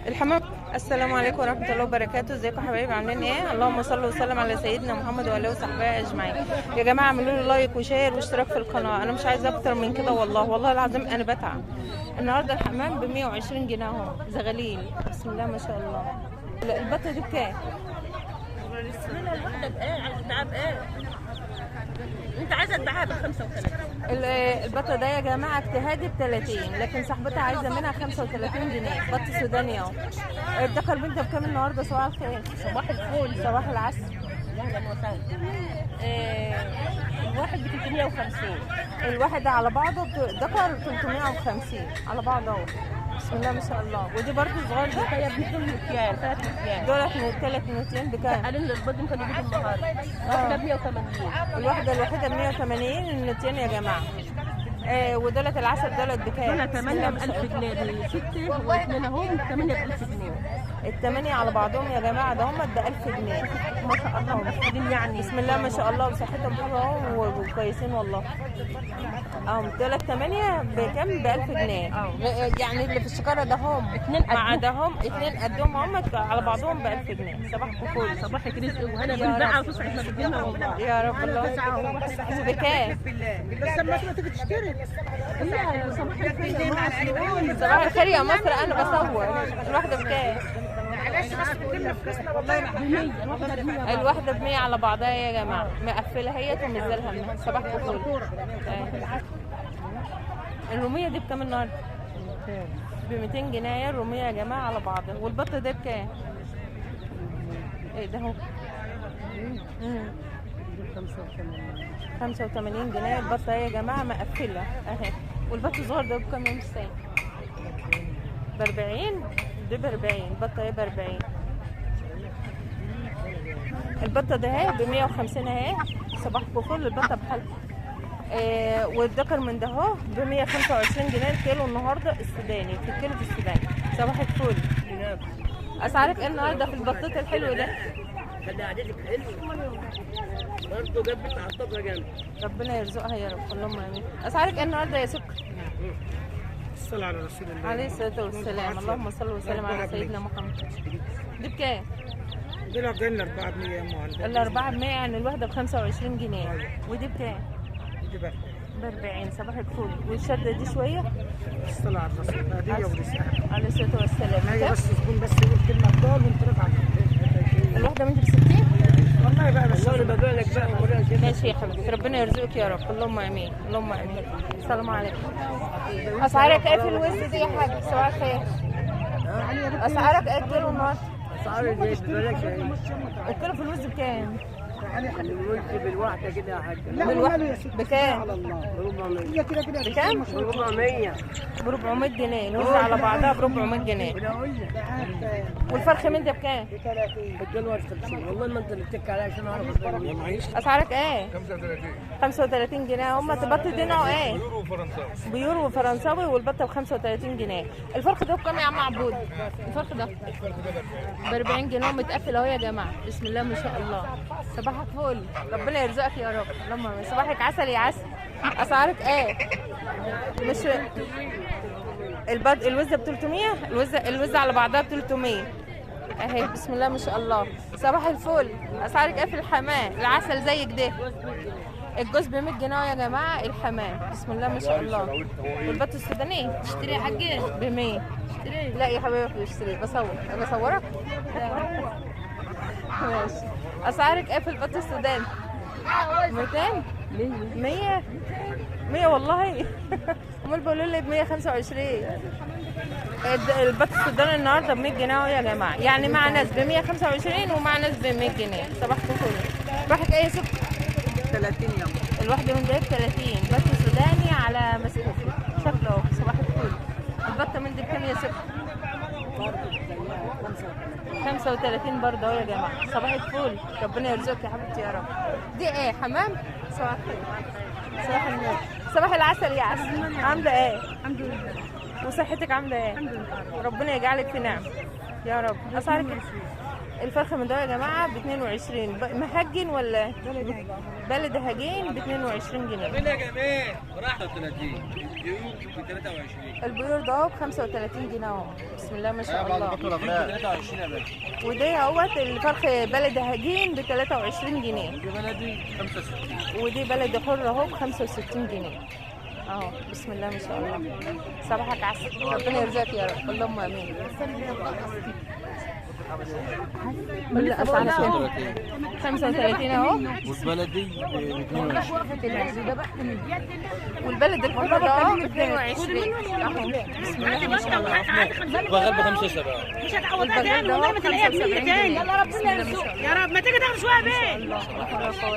الحمام. السلام عليكم ورحمه الله وبركاته. ازيكم يا حبايبي؟ عاملين ايه؟ اللهم صل وسلم على سيدنا محمد واله وصحبه اجمعين. يا جماعه اعملوا لي لايك وشير واشتراك في القناه، انا مش عايزه اكتر من كده، والله العظيم انا بتعب. النهارده الحمام ب 120 جنيه اهو، زغاليل بسم الله ما شاء الله. البطه دي بكام؟ الوحده بايه؟ عايزه تبيعها بايه؟ انت عايزه تبيعها ب 35. البطه ده يا جماعه اجتهادي ب 30، لكن صاحبتها عايزه منها 35 جنيه. بط سوداني اهو. الدكر بنت بكام النهارده؟ صباح الخير. صباح الفل. صباح العسل. اهلا وسهلا. الواحد ب 350. الواحد على بعضه دكر 350 على بعضه اهو. بسم الله ما شاء الله. ودي برضه صغير دي هي بيدوا مكيال 3 مكيال. دولت من 3 200 بكام؟ قالوا لي البيض ممكن يجيبوا النهارده. واحده ب 180. الواحده الوحيده ب 180 النتين يا جماعه. ودولت العسل دولت بكام؟ دول 8 ب 1000 جنيه، دي 6 واثنين اهم 8 ب 1000 جنيه. الثمانية على بعضهم يا جماعة ده هم ب 1000 جنيه. ما شاء الله مفيدين يعني. بسم الله ما شاء الله وصحتهم حلوة اهو وكويسين والله. دول 8 بكام؟ ب 1000 جنيه. يعني اللي في الشكارة ده هم مع ده هم اتنين قدهم هم على بعضهم ب 1000 جنيه. صباحكم فل. صباحك رزق وهنا بالبيعه وتسعد ما بتجينا والله. يا رب الله. بكام؟ بس لما تيجي تشتري. لا صباح الخير مع السلامه. صباح الخير يا مصر، انا بصور. الواحدة بكام؟ الواحدة ب 100 على بعضها يا جماعة، مقفلة هي ومنزلها منها. صباحكم فل. الرومية دي بكام النهارده؟ ب 200 جنيه الرومية يا جماعة على بعضها. والبط ده بكام؟ ايه ده هو؟ 85 جنيه البطة يا جماعة مقفلة اهي. والبط الصغير ده بكام يا مستر؟ ب 40. ده ب 40 البطة اهي ب 40. البطة ده اهي ب 150 اهي. صباحكم فل. البطة بحالها. والذكر من ده اهو ب 125 جنيه الكيلو النهارده السوداني، في الكيلو في السوداني. صباح الفل. اسعارك ايه النهارده في البطيط الحلو ده؟ خلي قعدتك حلوه برضه جنبك على الطبله جنب. ربنا يرزقها يا رب اللهم امين. اسعارك ايه النهارده يا سكر؟ الصلاة على رسول الله عليه الصلاه والسلام. اللهم صل وسلم على سيدنا محمد. دي بكام؟ دول جايين 4 ب 100 يا ام عندك. الاربعه ب 100 يعني الواحده ب 25 جنيه. ودي بكام؟ دي بقى ب 40. صباح الفل. والشده دي شويه. الصلاة على الرسول هدية ورسالة. عليه الصلاه والسلام. هي بس تكون بس يقول كلمة ضال وانت راجع. الواحده منك ب 60. والله بقى بس والله ببيع لك بقى. ماشي يا حبيبتي، ربنا يرزقك يا رب اللهم امين اللهم امين. السلام عليكم. اسعارك ايه في الوز دي يا حاج؟ صباح الخير. اسعارك ايه الكيلو النهارده؟ اسعار الزيت ببلاش اهي. الكيلو في الوز بكام؟ الوز بالواحده كده يا حاجه. بالواحده بكام؟ 400. بكام؟ 400. ب 400 جنيه الوز على بعضها ب 400 جنيه. والفرخ من ده بكام؟ الدولار 50. والله ما انت اللي بتحكي عليها عشان اعرف الدنيا. اسعارك ايه؟ 35. 35 جنيه. هم تبط دينا وايه؟ يورو وفرنساوي. بيورو وفرنساوي. والبطه ب 35 جنيه. الفرخ ده بكام يا عم عبود؟ الفرخ ده ب 40 جنيه متقفل اهو يا جماعه. بسم الله ما شاء الله. صباحك فل. ربنا يرزقك يا رب اللهم امين. صباحك عسل يا عسل. اسعارك ايه؟ مش الوزه ب 300. الوزه على بعضها ب 300 اهي. بسم الله ما شاء الله. صباح الفل. اسعارك ايه في الحمام؟ العسل زي كده. الجوز ب 100 جنيه يا جماعه الحمام. بسم الله ما شاء الله. والبط السوداني اشتري يا حاجه. ب 100. لا يا حبيبي بشتري. بصورك. ماشي. اسعارك ايه في البط السوداني؟ 200. 100 والله. امال بيقولوا لي ب 125. البط السوداني النهارده ب 100 جنيه يا جماعه، يعني مع ناس ب 125 ومع ناس ب 100 جنيه. صباحكم فل. صباحك ايه يا سكر؟ 30 يوم. الواحده من ده ب 30. بط سوداني على مسكوف شكله اهو. صباح الفل. البطه من دي بكام يا سكر؟ 35 برضه اهو يا جماعه. صباح الفل. ربنا يرزقك يا حبيبتي يا رب. دي ايه؟ حمام؟ صباح الخير. صباح النور. صباح العسل يا عسل. عامله ايه؟ الحمد لله. وصحتك عامله ايه؟ ربنا يجعلك في نعم يا رب. اسعارك الفرخه من ده يا جماعه ب 22. مهجن ولا بلد هجين ب 22 جنيه. يا جماعه براحته 30 البيور ب 23. البيور ده اهو ب 35 جنيه اهو. بسم الله ما شاء الله. 23 يا باشا. ودي اهوت الفرخ بلد هجين ب 23 جنيه. دي بلدي 65. ودي بلد حر اهو ب 65 جنيه اهو. بسم الله ما شاء الله. صباحك عسل، ربنا يرزقك يا رب، اللهم امين. الاسعار كام؟ 35 اهو. والبلدي ب 22. والبلد الحر ده اهو ب 22 اهو. بسم الله ما شاء الله. بغل ب 75. مش هتعوضها تاني والله، ما تلاقيها ب 100 تاني. يلا ربنا يرزقك يا رب. ما تيجي تاخد شويه بيه.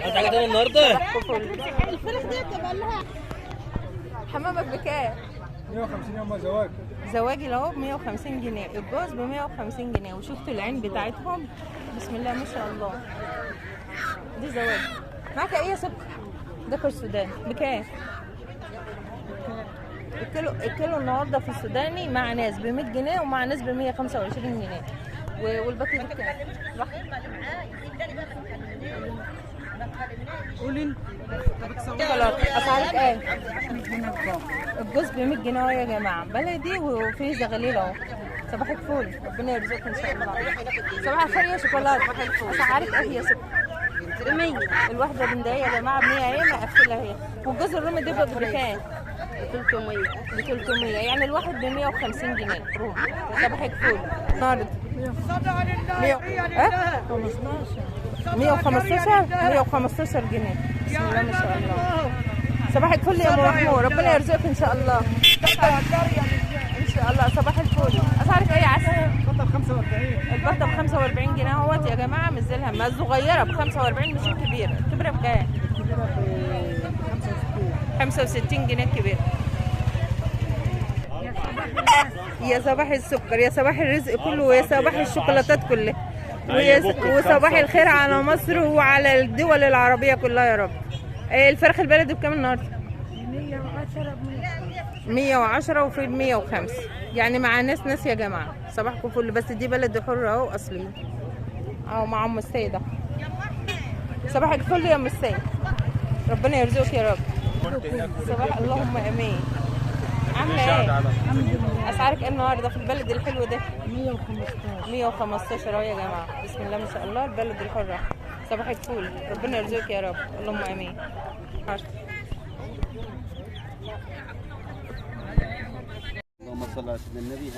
عايز حاجه تاني النهارده؟ الفراخ دي تبقى لها حمامك بكام؟ 150 يوم زواج. زواجي اهو ب 150 جنيه، الجوز ب 150 جنيه. وشفتوا العين بتاعتهم بسم الله ما شاء الله. دي زواج. معاك ايه يا سكر؟ ده كل السوداني بكام؟ الكيلو النهارده في السوداني مع ناس ب 100 جنيه ومع ناس ب 125 جنيه. والباقي بكام؟ قولي اسعارك ايه؟ الجوز ب 100 جنيه اهو يا جماعه، بلدي وفي زغليل اهو. صباحك فول، ربنا يرزقك ان شاء الله. صباح الخير يا شوكولاته. اسعارك ايه يا ست؟ 100. الواحده من ده يا جماعه ب 100 اهي مقفله اهي. والجوز الرومي ده بكام؟ ب 300. ب 300 يعني الواحد ب 150 جنيه رومي. صباحك فول. النهارده 115 جنيه. بسم الله ما شاء الله. صباحك فل يا ام محمود، ربنا يرزقك ان شاء الله. ان شاء الله. صباح الفل. اسعارك ايه يا عسل؟ البطه ب 45. البطه ب 45 جنيه اهوت يا جماعه. مش زي الهمه الصغيره ب 45 مش الكبيره. الكبيره بكام؟ 65 جنيه الكبيره. يا صباح السكر، يا صباح الرزق كله، ويا صباح الشوكولاتات كلها، وصباح الخير على مصر وعلى الدول العربية كلها يا رب. الفرخ البلدي بكام النهارده؟ 110 وفي 105 يعني مع ناس يا جماعة. صباحكم فل. بس دي بلد حرة اهو اصلي اهو مع ام السيدة. صباحك فل يا ام السيد، ربنا يرزقك يا رب. صباح اللهم امين. عامله ايه؟ اسعارك ايه النهارده في البلد الحلو ده؟ 115 اهو يا جماعه. بسم الله ما شاء الله. البلد الحره. صباحك فول، ربنا يرزقك يا رب، اللهم امين. اللهم صل على سيدنا النبي.